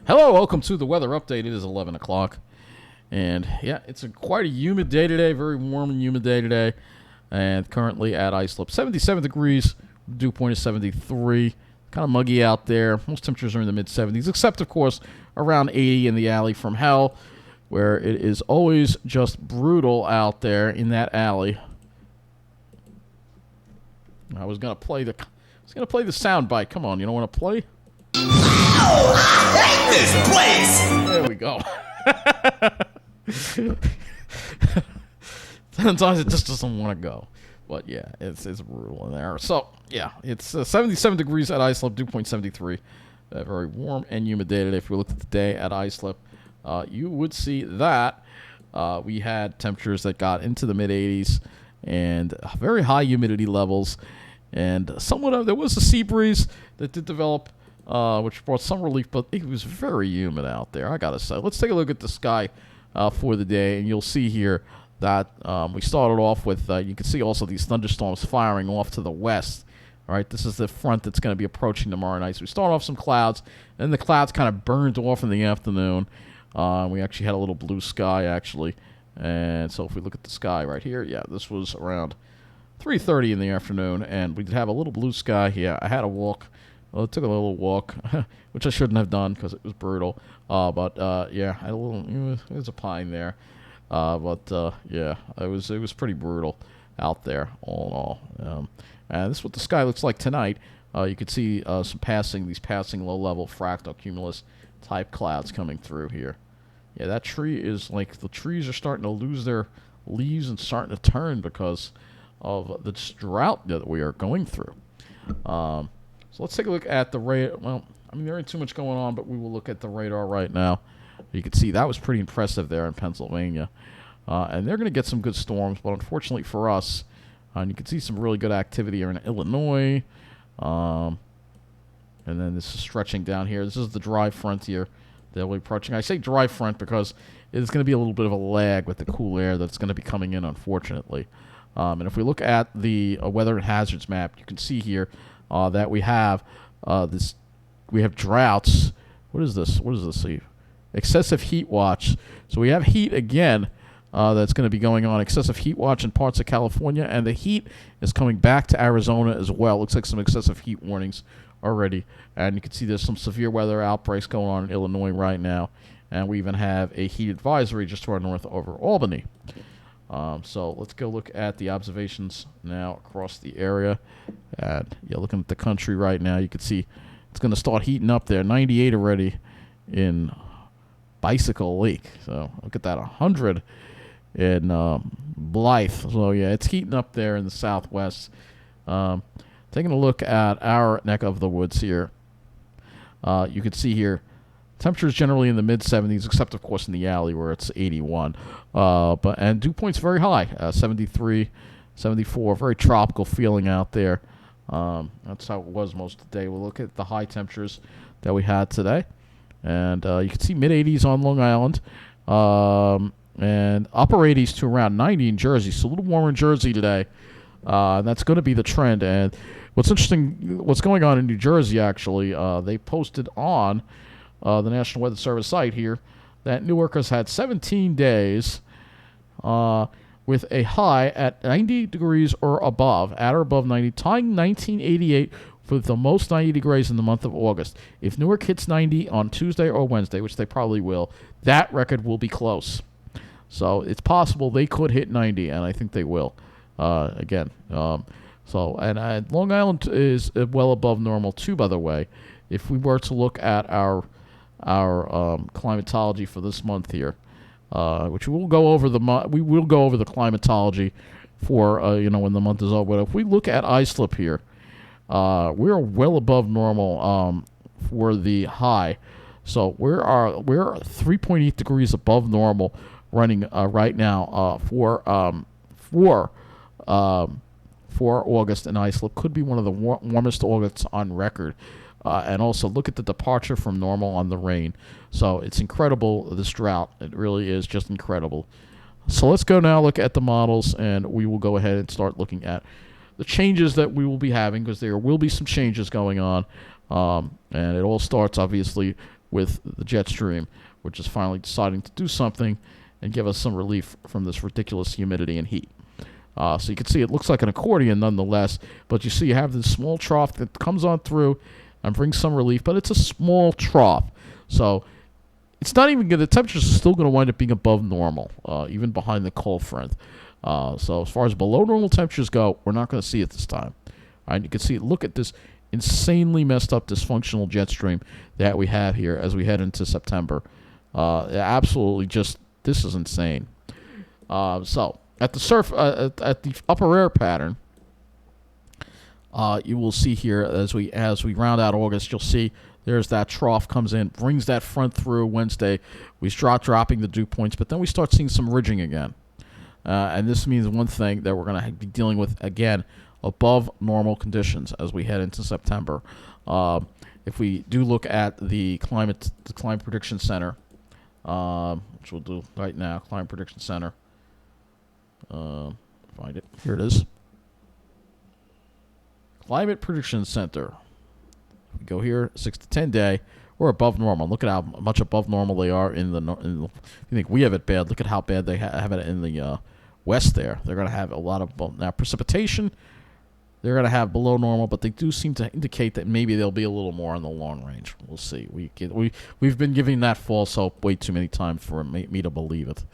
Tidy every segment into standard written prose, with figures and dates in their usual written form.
Hello, welcome to the weather update. It is 11 o'clock. And yeah, it's quite a humid day today, very warm and humid day today. And currently at Islip, 77 degrees, dew point is 73. Kind of muggy out there. Most temperatures are in the mid 70s, except, of course, around 80 in the alley from hell, where it is always just brutal out there in that alley. I was gonna play the sound bite. Come on, you don't want to play? Oh, I hate this place! There we go. Sometimes it just doesn't want to go. But yeah, it's brutal in there. So yeah, it's 77 degrees at Islip, dew point 73. Very warm and humid day today. If we looked at the day at Islip, you would see that we had temperatures that got into the mid 80s and very high humidity levels. And there was a sea breeze that did develop, which brought some relief, but it was very humid out there, I gotta say. Let's take a look at the sky for the day, and you'll see here that we started off with, you can see also these thunderstorms firing off to the west. All right, this is the front that's going to be approaching tomorrow night. So we start off some clouds, and the clouds kind of burned off in the afternoon. We actually had a little blue sky, actually. And so if we look at the sky right here, yeah, this was around 3:30 in the afternoon, and we did have a little blue sky here. I had a walk. Well, I took a little walk, which I shouldn't have done because it was brutal. But yeah, I had a little. There's a pine there, yeah, it was pretty brutal out there, all in all. And this is what the sky looks like tonight. You could see these passing low-level fractal cumulus type clouds coming through here. Yeah, that tree is like the trees are starting to lose their leaves and starting to turn because of the drought that we are going through. So let's take a look at the radar. Well, I mean, there ain't too much going on, but we will look at the radar right now. You can see that was pretty impressive there in Pennsylvania. And they're going to get some good storms, but unfortunately for us, and you can see some really good activity here in Illinois. And then this is stretching down here. This is the dry front here that we're approaching. I say dry front because it's going to be a little bit of a lag with the cool air that's going to be coming in, unfortunately. And if we look at the weather and hazards map, you can see here that we have we have droughts. What is this? What does this see? Excessive heat watch. So we have heat again that's going to be going on. Excessive heat watch in parts of California, and the heat is coming back to Arizona as well. Looks like some excessive heat warnings already. And you can see there's some severe weather outbreaks going on in Illinois right now. And we even have a heat advisory just to our north over Albany. So let's go look at the observations now across the area. And yeah, looking at the country right now, you can see it's going to start heating up there. 98 already in Bicycle Lake. So look at that, 100 in Blythe. So yeah, it's heating up there in the southwest. Taking a look at our neck of the woods here, you can see here temperatures generally in the mid 70s, except of course in the alley where it's 81. And dew point's very high, 73, 74. Very tropical feeling out there. That's how it was most of the day. We'll look at the high temperatures that we had today. And you can see mid-80s on Long Island. And upper 80s to around 90 in Jersey. So a little warmer in Jersey today. And that's going to be the trend. And what's interesting, what's going on in New Jersey, actually, they posted on the National Weather Service site here that Newark has had 17 days with a high at 90 degrees or above, at or above 90, tying 1988 for the most 90 degrees in the month of August. If Newark hits 90 on Tuesday or Wednesday, which they probably will, that record will be close. So it's possible they could hit 90, and I think they will. Again, and Long Island is well above normal too, by the way. If we were to look at our climatology for this month here, which we'll go over we will go over the climatology for when the month is over. But if we look at Islip here, we're well above normal for the high. So we're 3.8 degrees above normal running right now for August in Islip. Could be one of the warmest Augusts on record. And also look at the departure from normal on the rain. So it's incredible, this drought. It really is just incredible. So let's go now look at the models, and we will go ahead and start looking at the changes that we will be having, because there will be some changes going on. And it all starts, obviously, with the jet stream, which is finally deciding to do something and give us some relief from this ridiculous humidity and heat. So you can see it looks like an accordion nonetheless, but you see you have this small trough that comes on through and brings some relief, but it's a small trough. So it's not even good. The temperatures are still going to wind up being above normal, even behind the cold front. So as far as below normal temperatures go, we're not going to see it this time. All right, you can see, look at this insanely messed up dysfunctional jet stream that we have here as we head into September. Absolutely just, this is insane. So at the at the upper air pattern, you will see here as we round out August, you'll see there's that trough comes in, brings that front through Wednesday. We start dropping the dew points, but then we start seeing some ridging again. And this means one thing, that we're going to be dealing with, again, above normal conditions as we head into September. If we do look at the Climate Prediction Center, which we'll do right now, Climate Prediction Center. Find it. Here it is. Climate Prediction Center. We go here, 6 to 10 day. We're above normal. Look at how much above normal they are in the. You think we have it bad? Look at how bad they have it in the west. They're going to have a lot of now precipitation. They're going to have below normal, but they do seem to indicate that maybe they'll be a little more on the long range. We'll see. We've been giving that false hope way too many times for me to believe it.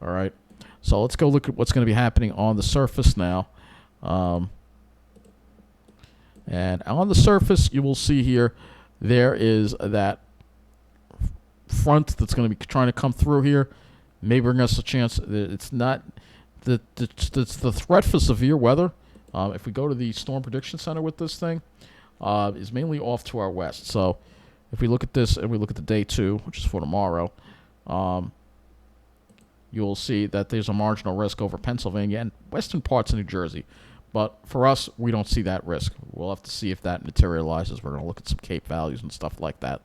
All right. So let's go look at what's going to be happening on the surface now. And on the surface, you will see here, there is that front that's going to be trying to come through here. May bring us a chance. It's not it's the threat for severe weather. If we go to the Storm Prediction Center with this thing, is mainly off to our west. So if we look at this and we look at the day 2, which is for tomorrow, you will see that there's a marginal risk over Pennsylvania and western parts of New Jersey. But for us, we don't see that risk. We'll have to see if that materializes. We're going to look at some Cape values and stuff like that.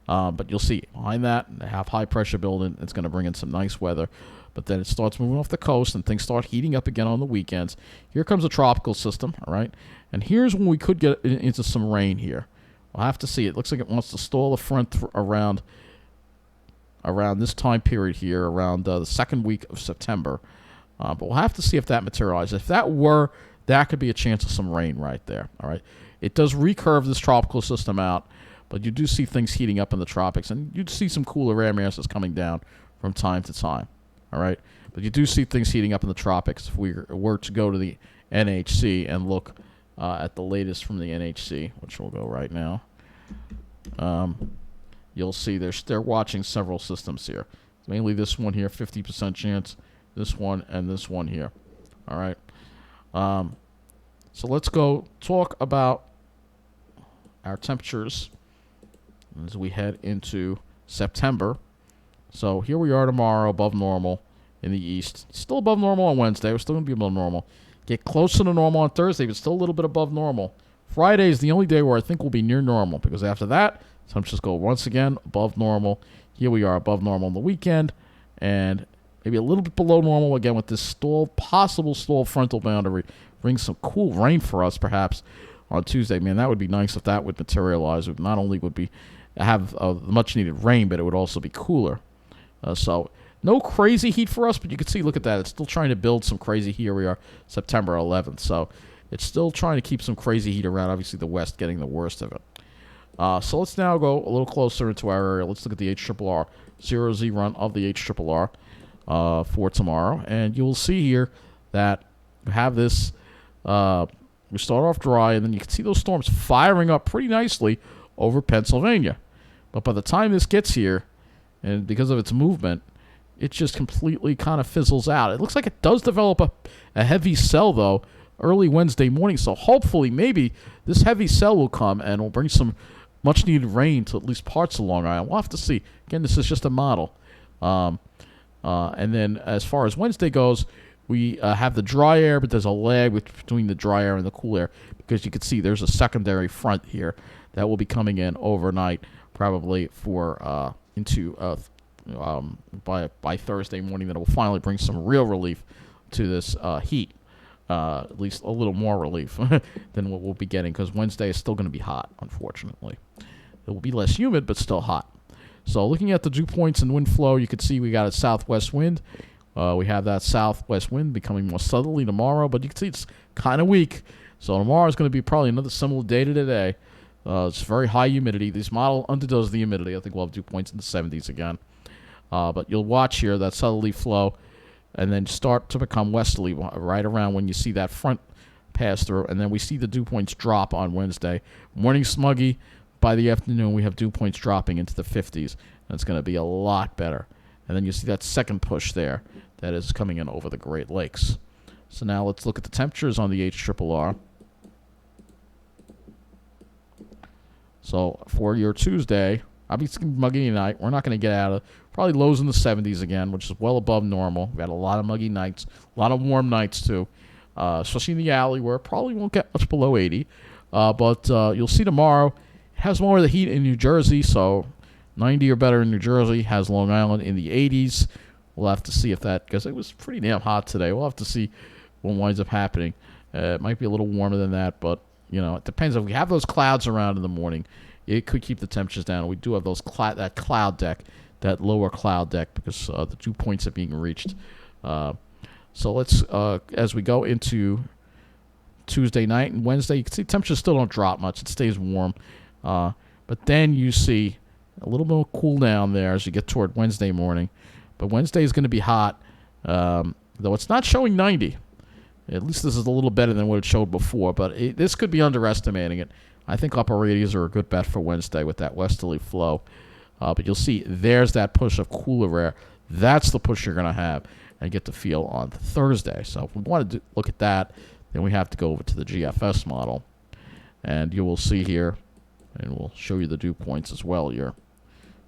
But you'll see behind that, they have high pressure building. It's going to bring in some nice weather. But then it starts moving off the coast and things start heating up again on the weekends. Here comes a tropical system, all right? And here's when we could get into some rain here. We'll have to see. It looks like it wants to stall the front around this time period here, around the second week of September. But we'll have to see if that materializes. If that were, that could be a chance of some rain right there, all right? It does recurve this tropical system out, but you do see things heating up in the tropics, and you see some cooler air masses coming down from time to time, all right? But you do see things heating up in the tropics. If we were to go to the NHC and look at the latest from the NHC, which we'll go right now, you'll see they're watching several systems here. Mainly this one here, 50% chance, this one, and this one here, all right? So let's go talk about our temperatures as we head into September. So here we are tomorrow, above normal in the east. Still above normal on Wednesday. We're still going to be above normal. Get closer to normal on Thursday, but still a little bit above normal. Friday is the only day where I think we'll be near normal, because after that, temperatures go once again above normal. Here we are above normal on the weekend, and maybe a little bit below normal again with this possible stall frontal boundary. Bring some cool rain for us, perhaps, on Tuesday. Man, that would be nice if that would materialize. Not only would we have much-needed rain, but it would also be cooler. So no crazy heat for us, but you can see, look at that. It's still trying to build some crazy heat. Here we are, September 11th. So it's still trying to keep some crazy heat around. Obviously, the west getting the worst of it. So let's now go a little closer into our area. Let's look at the HRRR, 0Z run of the HRRR for tomorrow. And you'll see here that we have this, we start off dry, and then you can see those storms firing up pretty nicely over Pennsylvania. But by the time this gets here, and because of its movement, it just completely kind of fizzles out. It looks like it does develop a heavy cell, though, early Wednesday morning. So hopefully, maybe this heavy cell will come and will bring some much-needed rain to at least parts of Long Island. We'll have to see. Again, this is just a model. And then as far as Wednesday goes, we have the dry air, but there's a lag between the dry air and the cool air, because you can see there's a secondary front here that will be coming in overnight, probably for by Thursday morning, that will finally bring some real relief to this heat. At least a little more relief than what we'll be getting, because Wednesday is still going to be hot, unfortunately. It will be less humid, but still hot. So looking at the dew points and wind flow, you can see we got a southwest wind. We have that southwest wind becoming more southerly tomorrow, but you can see it's kind of weak. So tomorrow is going to be probably another similar day to today. It's very high humidity. This model underdoes the humidity. I think we'll have dew points in the 70s again. But you'll watch here that southerly flow and then start to become westerly right around when you see that front pass through. And then we see the dew points drop on Wednesday. Morning smuggy. By the afternoon, we have dew points dropping into the 50s. And it's going to be a lot better. And then you see that second push there that is coming in over the Great Lakes. So now let's look at the temperatures on the HRRR. So for your Tuesday, obviously muggy night. We're not going to get out of probably lows in the 70s again, which is well above normal. We had a lot of muggy nights, a lot of warm nights too, especially in the alley where it probably won't get much below 80. But you'll see tomorrow it has more of the heat in New Jersey, so 90 or better in New Jersey, has Long Island in the 80s. We'll have to see if that, because it was pretty damn hot today. We'll have to see what winds up happening. It might be a little warmer than that, but it depends. If we have those clouds around in the morning, it could keep the temperatures down. We do have those that cloud deck, that lower cloud deck, because the dew points are being reached. So let's, as we go into Tuesday night and Wednesday, you can see temperatures still don't drop much. It stays warm. But then you see a little more cool down there as you get toward Wednesday morning. But Wednesday is going to be hot, though it's not showing 90. At least this is a little better than what it showed before, but this could be underestimating it. I think upper 80s are a good bet for Wednesday with that westerly flow. But you'll see there's that push of cooler air. That's the push you're going to have and get to feel on Thursday. So if we want to look at that, then we have to go over to the GFS model. And you will see here, and we'll show you the dew points as well here.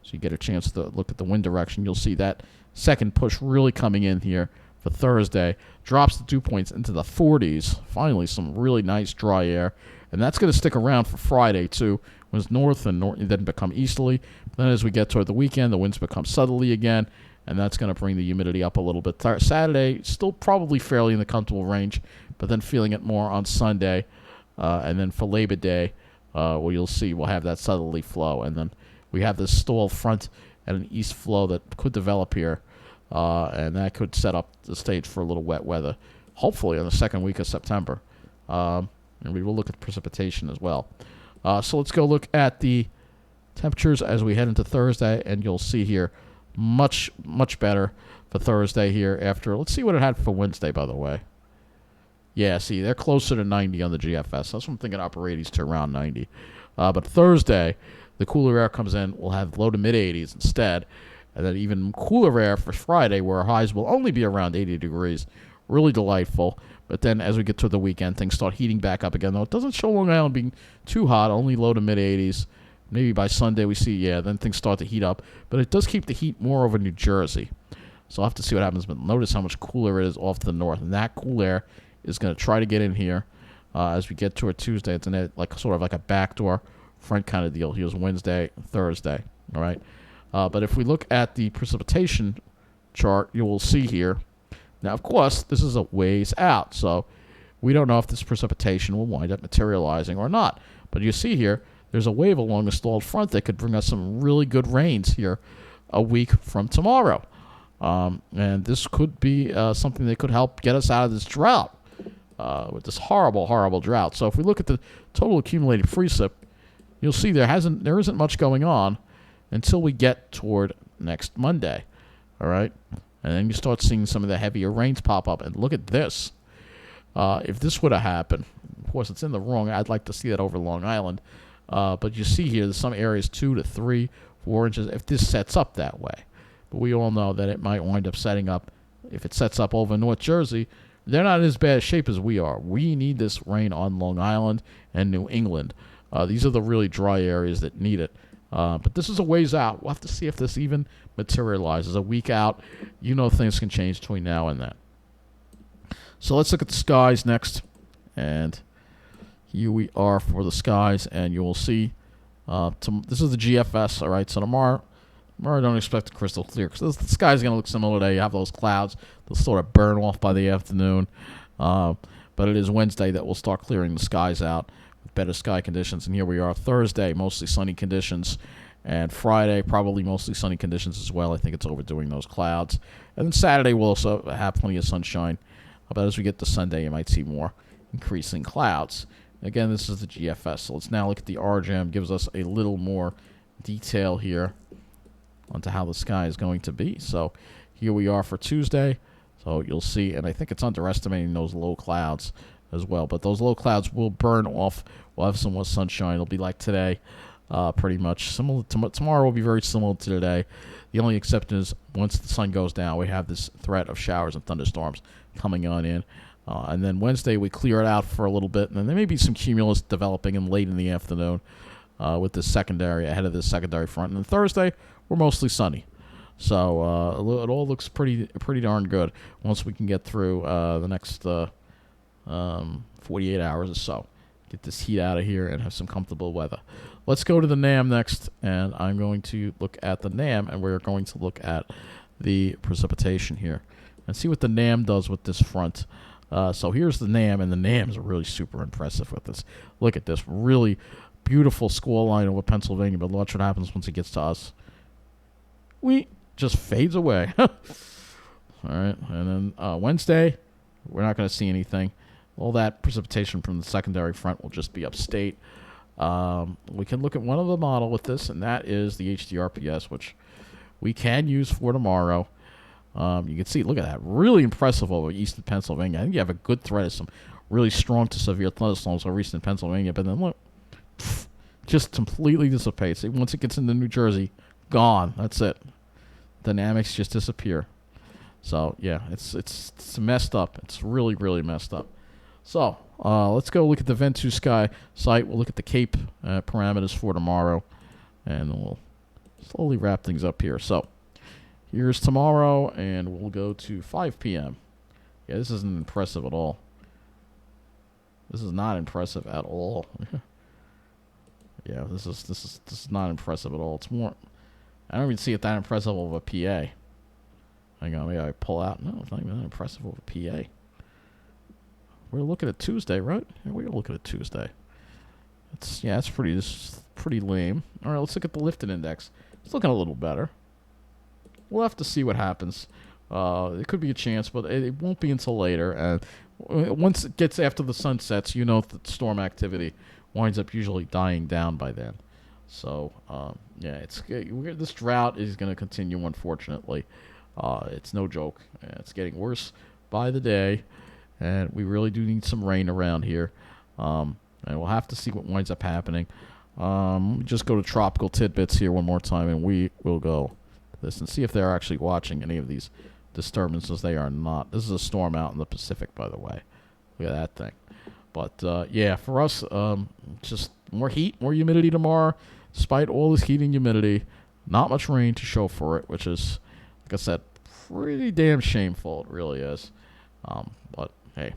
So you get a chance to look at the wind direction. You'll see that second push really coming in here for Thursday. Drops the dew points into the 40s. Finally, some really nice dry air. And that's going to stick around for Friday, too. When it's north and then become easterly. Then as we get toward the weekend, the winds become southerly again. And that's going to bring the humidity up a little bit. Saturday, still probably fairly in the comfortable range. But then feeling it more on Sunday. And then for Labor Day, where you'll see we'll have that southerly flow. And then we have this stall front and an east flow that could develop here. And that could set up the stage for a little wet weather, hopefully in the second week of September. And we will look at precipitation as well. So let's go look at the temperatures as we head into Thursday, and you'll see here much, much better for Thursday here after. Let's see what it had for Wednesday, by the way. Yeah, see, they're closer to 90 on the GFS. That's what I'm thinking, upper 80s to around 90. But Thursday, the cooler air comes in. We'll have low to mid 80s instead. And then even cooler air for Friday, where our highs will only be around 80 degrees. Really delightful. But then as we get to the weekend, things start heating back up again. Though it doesn't show Long Island being too hot, only low to mid 80s. Maybe by Sunday we see, then things start to heat up. But it does keep the heat more over New Jersey. So I'll have to see what happens. But notice how much cooler it is off to the north. And that cool air is going to try to get in here as we get toward Tuesday. It's sort of like a backdoor front kind of deal. Here's Wednesday, Thursday. All right. But if we look at the precipitation chart, you will see here. Now, of course, this is a ways out, so we don't know if this precipitation will wind up materializing or not. But you see here, there's a wave along the stalled front that could bring us some really good rains here a week from tomorrow. And this could be something that could help get us out of this drought, with this horrible, horrible drought. So if we look at the total accumulated precip, you'll see there isn't much going on until we get toward next Monday. All right? And then you start seeing some of the heavier rains pop up. And look at this. If this would have happened, of course, it's in the wrong. I'd like to see that over Long Island. But you see here, there's some areas 2 to 3, 4 inches, if this sets up that way. But we all know that it might wind up setting up. If it sets up over North Jersey, they're not in as bad a shape as we are. We need this rain on Long Island and New England. These are the really dry areas that need it. But this is a ways out. We'll have to see if this even materializes. A week out, things can change between now and then. So let's look at the skies next. And here we are for the skies. And you will see, this is the GFS, all right? So tomorrow I don't expect a crystal clear, because the sky's going to look similar today. You have those clouds. They'll sort of burn off by the afternoon. But it is Wednesday that we'll start clearing the skies out. Better sky conditions, and here we are Thursday, mostly sunny conditions, And Friday, probably mostly sunny conditions as well. I think it's overdoing those clouds. And then Saturday, we'll also have plenty of sunshine. But as we get to Sunday, you might see more increasing clouds. Again, this is the GFS. So let's now look at the RGM. Gives us a little more detail here onto how the sky is going to be. So here we are for Tuesday. So you'll see, and I think it's underestimating those low clouds as well. But those low clouds will burn off. We'll have some more sunshine. It'll be like today, pretty much. Similar to tomorrow will be very similar to today. The only exception is once the sun goes down, we have this threat of showers and thunderstorms coming on in. And then Wednesday, we clear it out for a little bit. And then there may be some cumulus developing in late in the afternoon with this secondary, ahead of this secondary front. And then Thursday, we're mostly sunny. So it all looks pretty darn good once we can get through the next 48 hours or so. Get this heat out of here and have some comfortable weather. Let's go to the NAM next, and I'm going to look at the NAM, and we're going to look at the precipitation here and see what the NAM does with this front. So here's the NAM, and the NAM is really super impressive with this. Look at this really beautiful score line over Pennsylvania, but watch what happens once it gets to us. We just fades away. All right, and then Wednesday, we're not going to see anything. All that precipitation from the secondary front will just be upstate. We can look at one other model with this, and that is the HDRPS, which we can use for tomorrow. You can see, look at that, really impressive over eastern Pennsylvania. I think you have a good threat of some really strong to severe thunderstorms over eastern Pennsylvania, but then look, just completely dissipates. Once it gets into New Jersey, gone. That's it. Dynamics just disappear. So yeah, it's messed up. It's really, really messed up. So let's go look at the Ventu Sky site. We'll look at the Cape parameters for tomorrow, and we'll slowly wrap things up here. So here's tomorrow, and we'll go to 5 p.m. Yeah, this isn't impressive at all. This is not impressive at all. Yeah, this is not impressive at all. It's more, I don't even see it that impressive over PA. Hang on, maybe I pull out. No, it's not even that impressive over PA. We're looking at Tuesday, right? Yeah, we're looking at Tuesday. It's pretty lame. All right, let's look at the lifted index. It's looking a little better. We'll have to see what happens. It could be a chance, but it won't be until later. And once it gets after the sun sets, you know that storm activity winds up usually dying down by then. So, yeah, this drought is going to continue, unfortunately. It's no joke. It's getting worse by the day, and we really do need some rain around here. And we'll have to see what winds up happening. Just go to Tropical Tidbits here one more time, and we will go to this and see if they're actually watching any of these disturbances. They are not. This is a storm out in the Pacific, by the way. Look at that thing. But, yeah, for us, just more heat, more humidity tomorrow. Despite all this heat and humidity, not much rain to show for it, which is, like I said, pretty damn shameful. It really is. But, hey,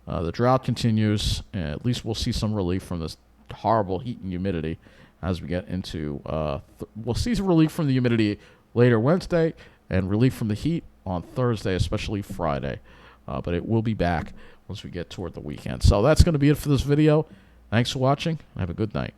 the drought continues. And at least we'll see some relief from this horrible heat and humidity as we get into we'll see some relief from the humidity later Wednesday and relief from the heat on Thursday, especially Friday. But it will be back once we get toward the weekend. So that's going to be it for this video. Thanks for watching. Have a good night.